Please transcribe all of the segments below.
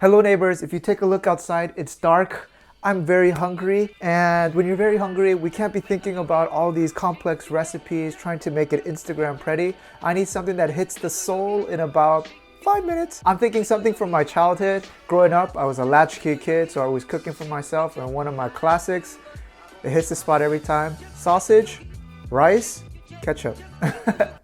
Hello neighbors, if you take a look outside, it's dark. I'm very hungry, and when you're very hungry, we can't be thinking about all these complex recipes, trying to make it Instagram pretty. I need something that hits the soul in about 5 minutes. I'm thinking something from my childhood. Growing up, I was a latchkey kid, so I was cooking for myself, and one of my classics, it hits the spot every time. Sausage, rice, ketchup.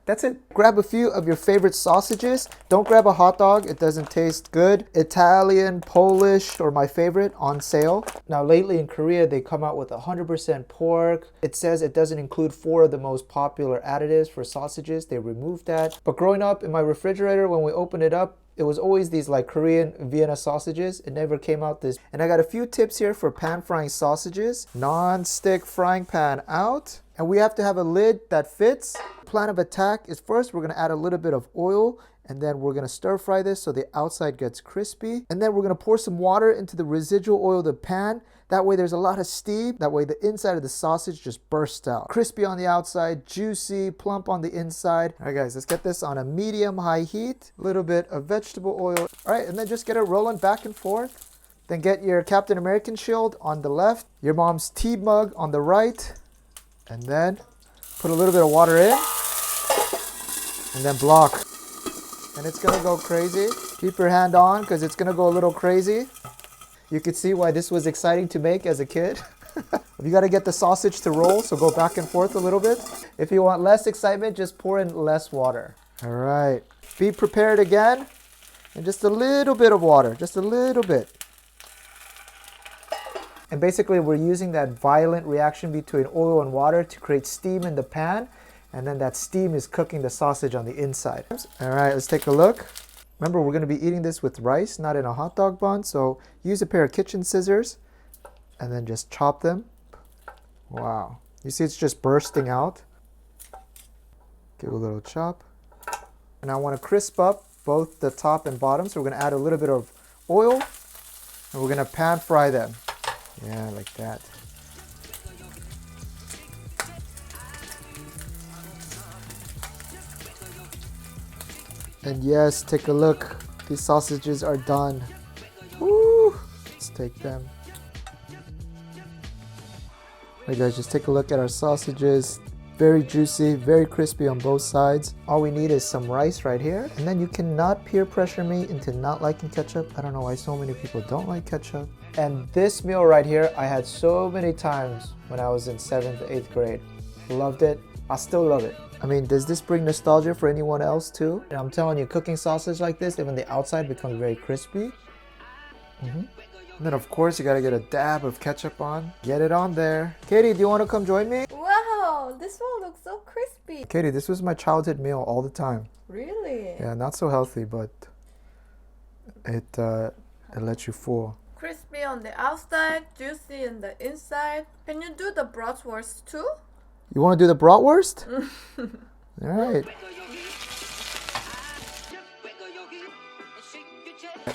That's it. Grab a few of your favorite sausages. Don't grab a hot dog, it doesn't taste good. Italian, Polish, or my favorite, on sale. Now lately in Korea, they come out with 100% pork. It says it doesn't include 4 of the most popular additives for sausages. They removed that. But growing up, in my refrigerator, when we opened it up, it was always these like Korean Vienna sausages. It never came out this. And I got a few tips here for pan frying sausages. Non-stick frying pan out. And we have to have a lid that fits. Plan of attack is first we're gonna add a little bit of oil, and then we're gonna stir fry this so the outside gets crispy. And then we're gonna pour some water into the residual oil of the pan. That way there's a lot of steam. That way the inside of the sausage just bursts out. Crispy on the outside, juicy, plump on the inside. All right guys, let's get this on a medium-high heat. A little bit of vegetable oil. All right, and then just get it rolling back and forth. Then get your Captain American shield on the left, your mom's tea mug on the right, and then put a little bit of water in, and then block. And it's gonna go crazy. Keep your hand on, because it's gonna go a little crazy. You could see why this was exciting to make as a kid. You gotta get the sausage to roll, so go back and forth a little bit. If you want less excitement, just pour in less water. All right, be prepared again. And just a little bit of water, just a little bit. And basically we're using that violent reaction between oil and water to create steam in the pan. And then that steam is cooking the sausage on the inside. All right, let's take a look. Remember, we're gonna be eating this with rice, not in a hot dog bun. So use a pair of kitchen scissors and then just chop them. Wow, you see it's just bursting out. Give it a little chop. And I wanna crisp up both the top and bottom. So we're gonna add a little bit of oil and we're gonna pan fry them. Yeah, like that. And yes, take a look. These sausages are done. Woo! Let's take them. Hey guys, just take a look at our sausages. Very juicy, very crispy on both sides. All we need is some rice right here. And then you cannot peer pressure me into not liking ketchup. I don't know why so many people don't like ketchup. And this meal right here, I had so many times when I was in 7th, 8th grade. Loved it. I still love it. I mean, does this bring nostalgia for anyone else too? And I'm telling you, cooking sausage like this, even the outside becomes very crispy. And then of course, you gotta get a dab of ketchup on. Get it on there. Katie, do you wanna come join me? Wow, this one looks so crispy. Katie, this was my childhood meal all the time. Really? Yeah, not so healthy, but it lets you full. Crispy on the outside, juicy on the inside. Can you do the bratwurst too? You wanna do the bratwurst? All right.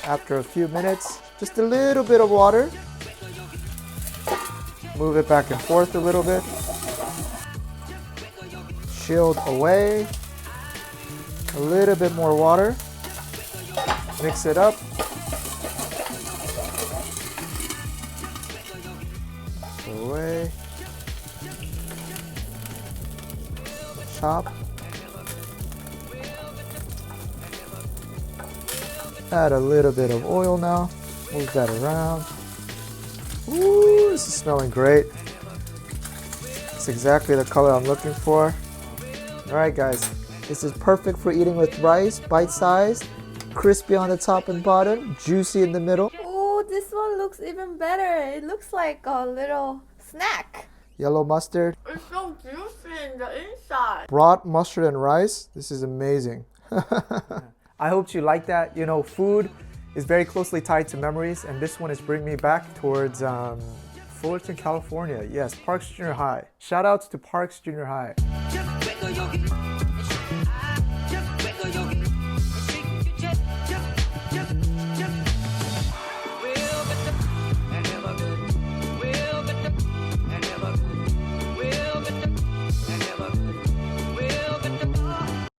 After a few minutes, just a little bit of water. Move it back and forth a little bit. Shield away. A little bit more water. Mix it up. Away. Chop. Add a little bit of oil now. Move that around. Ooh, this is smelling great. It's exactly the color I'm looking for. All right, guys. This is perfect for eating with rice, bite-sized, crispy on the top and bottom, juicy in the middle. Oh, this one looks even better. It looks like a little snack. Yellow mustard. It's so juicy in the inside. Brought mustard and rice. This is amazing. I hope you like that. You know, food is very closely tied to memories, and this one is bringing me back towards Fullerton, California. Yes, Parks Junior High. Shout outs to Parks Junior High.